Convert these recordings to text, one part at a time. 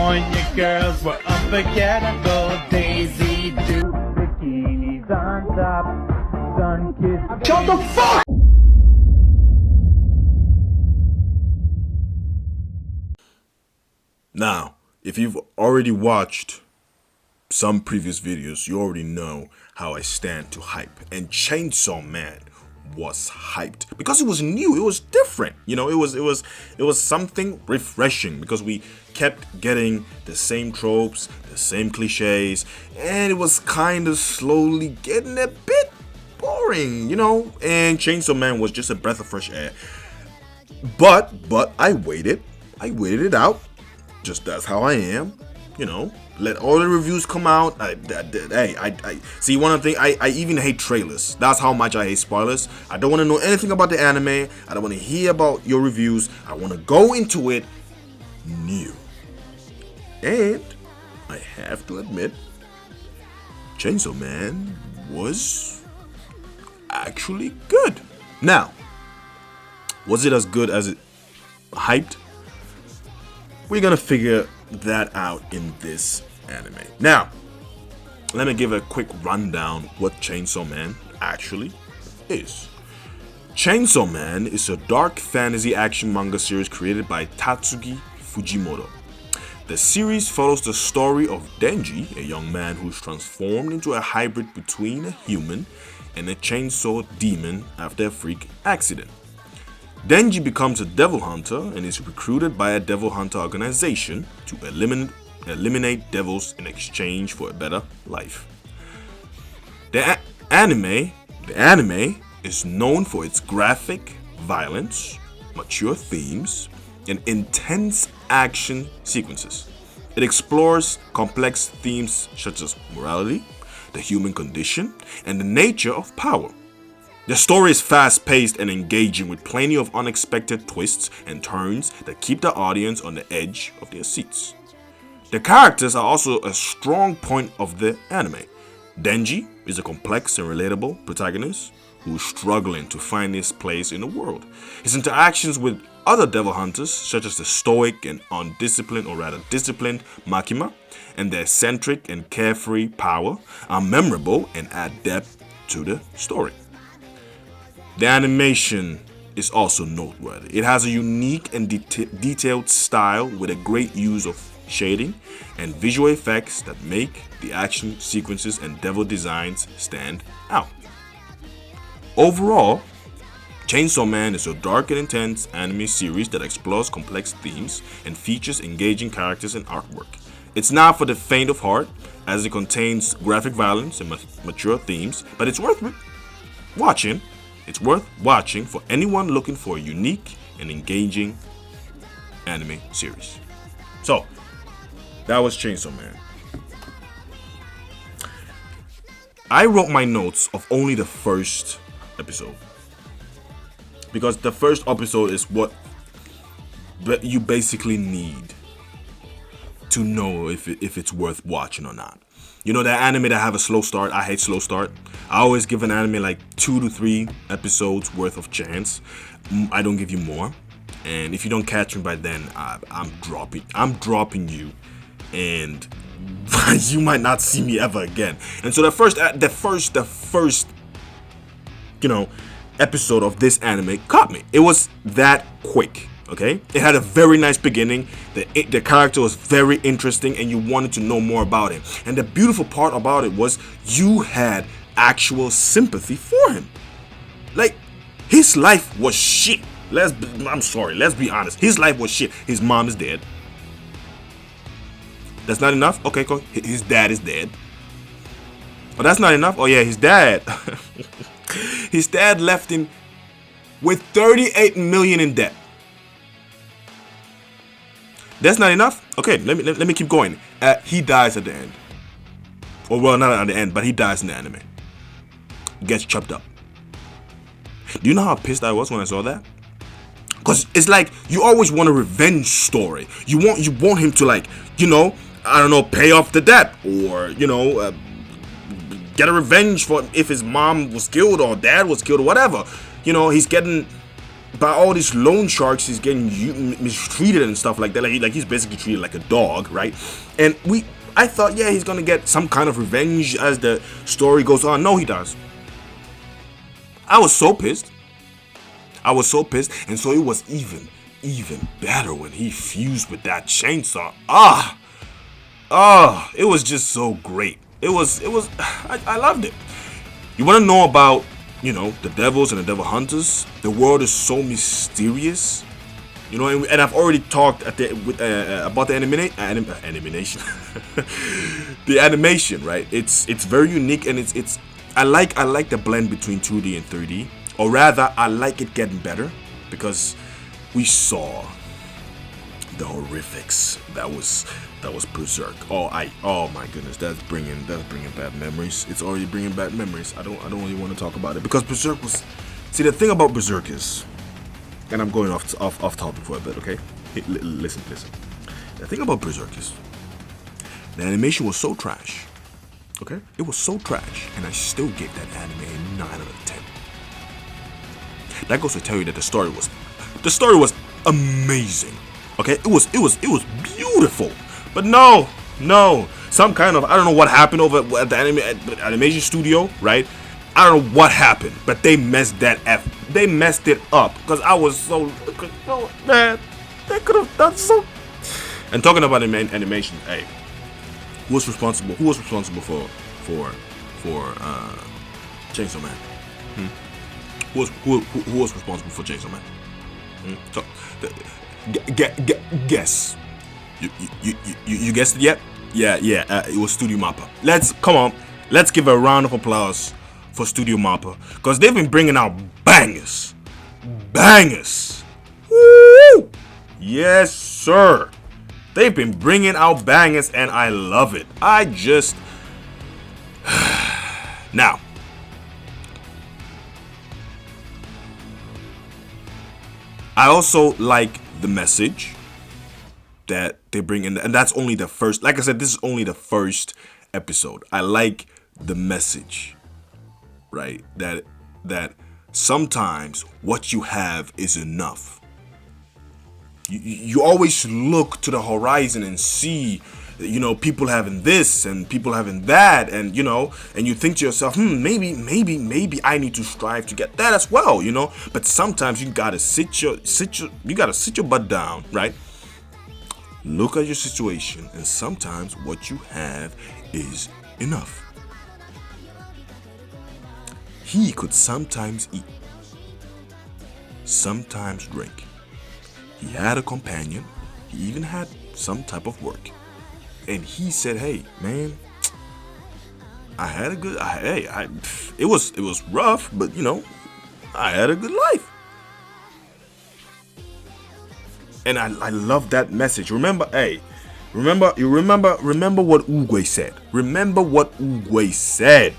California girls were unforgettable. Daisy Duke, bikinis on top, sun-kissed. Shut the fuck! Now, if you've already watched some previous videos, you already know how I stand to hype. And Chainsaw Man was hyped because it was new, it was different. You know, it was something refreshing because we kept getting the same tropes, the same cliches, and it was kind of slowly getting a bit boring, you know. And Chainsaw Man was just a breath of fresh air. But I waited it out. Just that's how I am, you know. Let all the reviews come out. I see one thing. I even hate trailers. That's how much I hate spoilers. I don't want to know anything about the anime. I don't want to hear about your reviews. I want to go into it new. And I have to admit, Chainsaw Man was actually good. Now, was it as good as it hyped? We're gonna figure that out in this anime. Now, let me give a quick rundown what Chainsaw Man actually is. Chainsaw Man is a dark fantasy action manga series created by Tatsuki Fujimoto. The series follows the story of Denji, a young man who's transformed into a hybrid between a human and a chainsaw demon after a freak accident. Denji becomes a devil hunter and is recruited by a devil hunter organization to eliminate devils in exchange for a better life. The anime is known for its graphic violence, mature themes, and intense action sequences. It explores complex themes such as morality, the human condition, and the nature of power. The story is fast-paced and engaging with plenty of unexpected twists and turns that keep the audience on the edge of their seats. The characters are also a strong point of the anime. Denji is a complex and relatable protagonist who is struggling to find his place in the world. His interactions with other devil hunters, such as the stoic and disciplined Makima, and their eccentric and carefree Power, are memorable and add depth to the story. The animation is also noteworthy. It has a unique and detailed style with a great use of shading and visual effects that make the action sequences and devil designs stand out. Overall, Chainsaw Man is a dark and intense anime series that explores complex themes and features engaging characters and artwork. It's not for the faint of heart, as it contains graphic violence and mature themes, but it's worth watching. It's worth watching for anyone looking for a unique and engaging anime series. So, that was Chainsaw Man. I wrote my notes of only the first episode, because the first episode is what you basically need to know if it's worth watching or not. You know, that anime that have a slow start, I hate slow start. I always give an anime like 2 to 3 episodes worth of chance. I don't give you more. And if you don't catch me by then, I'm dropping you, and you might not see me ever again. And so the first episode of this anime caught me. It was that quick. Okay, it had a very nice beginning. The character was very interesting, and you wanted to know more about him. And the beautiful part about it was you had actual sympathy for him. Like, his life was shit. Let's be honest. His life was shit. His mom is dead. That's not enough? Okay, cool. His dad is dead. Oh, that's not enough? Oh yeah, his dad. His dad left him with 38 million in debt. That's not enough? Okay, let me keep going. He dies at the end. Or well, not at the end, but he dies in the anime. Gets chopped up. Do you know how pissed I was when I saw that? Because it's like you always want a revenge story. You want him to, like, you know, I don't know, pay off the debt, or, you know, get a revenge for if his mom was killed or dad was killed or whatever. You know, he's getting by all these loan sharks, he's getting mistreated and stuff like that. Like he's basically treated like a dog, right? And I thought, yeah, he's gonna get some kind of revenge as the story goes on. No, he does. I was so pissed. And so it was even better when he fused with that chainsaw. It was just so great. I loved it. You want to know about, the devils and the devil hunters? The world is so mysterious, and I've already talked about the animation. The animation, right? It's very unique, and it's I like the blend between 2D and 3D, or rather, I like it getting better because we saw the horrifics that was Berserk. Oh my goodness, that's bringing bad memories. It's already bringing bad memories. I don't really want to talk about it because Berserk was. See, the thing about Berserk is, and I'm going off topic for a bit, okay? Listen. The thing about Berserk is, the animation was so trash. Okay, it was so trash, and I still gave that anime a 9 out of 10. That goes to tell you that the story was amazing. Okay, it was beautiful. But no, some kind of, I don't know what happened over at the animation studio, right? I don't know what happened, but they messed it up because I was so man. They could have done so. And talking about animation, hey, who was responsible for Chainsaw Man? Who was responsible for Chainsaw Man? So, guess. You guessed it yet? Yeah. It was Studio Mappa. Let's give a round of applause for Studio Mappa because they've been bringing out bangers. Woo! Yes, sir. They've been bringing out bangers, and I love it. Now, I also like the message that they bring in, and that's only the first. Like I said, this is only the first episode. I like the message, right? That sometimes what you have is enough. You always look to the horizon and see, people having this and people having that, and and you think to yourself, maybe I need to strive to get that as well, But sometimes you gotta sit your butt down, right? Look at your situation, and sometimes what you have is enough. He could sometimes eat, sometimes drink. He had a companion. He even had some type of work. And he said, "Hey, man, I had a good. It was rough, but I had a good life." And I love that message. Remember what Oogway said. Remember what Oogway said.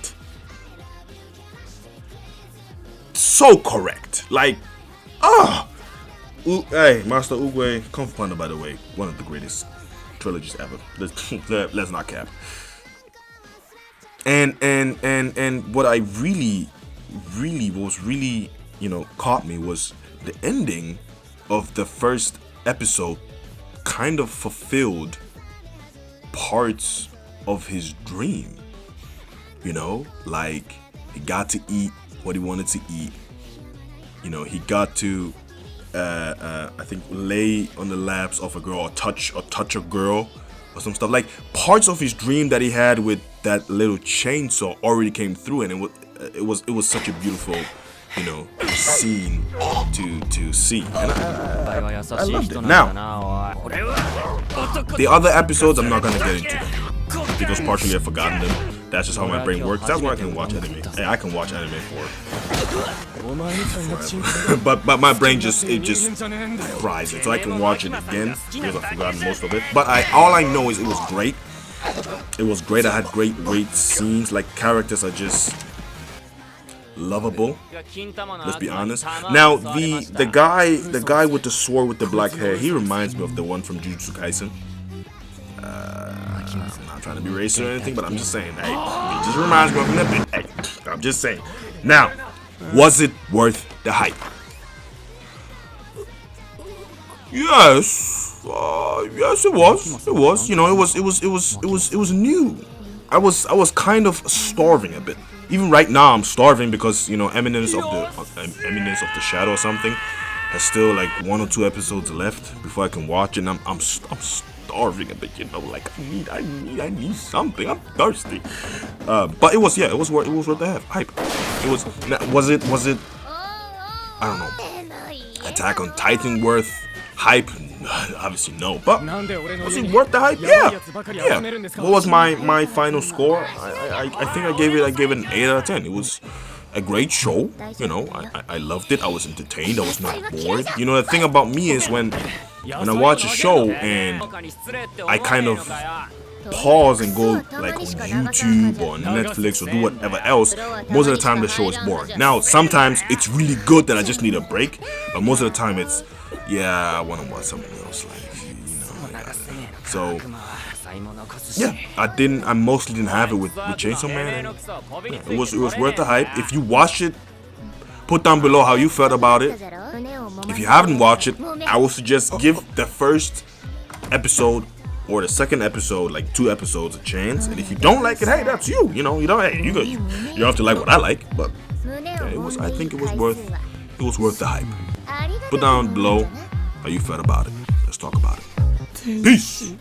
So correct. Hey, Master Oogway, Kung Fu Panda, by the way, one of the greatest trilogies ever. Let's not cap. And what I really caught me was the ending of the first episode. Kind of fulfilled parts of his dream. Like he got to eat what he wanted to eat. He got to I think lay on the laps of a girl or touch a girl or some stuff. Like parts of his dream that he had with that little chainsaw already came through, and it was such a beautiful scene to see, and I loved it. Now, the other episodes I'm not gonna get into them because partially I've forgotten them. That's just how my brain works. That's why I can watch anime. Hey, I can watch anime for but my brain just fries it, so I can watch it again because I've forgotten most of it. But all I know is it was great. It was great. I had great scenes. Like characters are just lovable. Let's be honest. Now the guy with the sword with the black hair, he reminds me of the one from Jujutsu Kaisen. I'm not trying to be racist or anything, but I'm just saying, hey, he just reminds me of him a bit. Hey, I'm just saying. Now, was it worth the hype? Yes, yes, it was. It was. You know, it was new. I was kind of starving a bit. Even right now, I'm starving because you know, Eminence of the Shadow or something has still like 1 or 2 episodes left before I can watch it. And I'm starving a bit. You know, like I need something. I'm thirsty. But it was it was worth the hype. It was it I don't know. Attack on Titan worth hype? Obviously no, but was it worth the hype? Yeah. What was my final score? I think I gave it an 8 out of 10. It was a great show. You know, I loved it. I was entertained. I was not bored. You know, the thing about me is when I watch a show and I kind of pause and go like on YouTube or on Netflix or do whatever else, most of the time the show is boring. Now, sometimes it's really good that I just need a break, but most of the time it's, yeah, I want to watch something else. Like, you know, so yeah, I mostly didn't have it with Chainsaw Man. And, yeah, it was worth the hype. If you watched it, put down below how you felt about it. If you haven't watched it, I would suggest give the first episode or the second episode, like 2 episodes, a chance. And if you don't like it, hey, that's you. You know, you don't have to like what I like, but yeah, I think it was worth the hype. Put down below how you felt about it. Let's talk about it. Peace.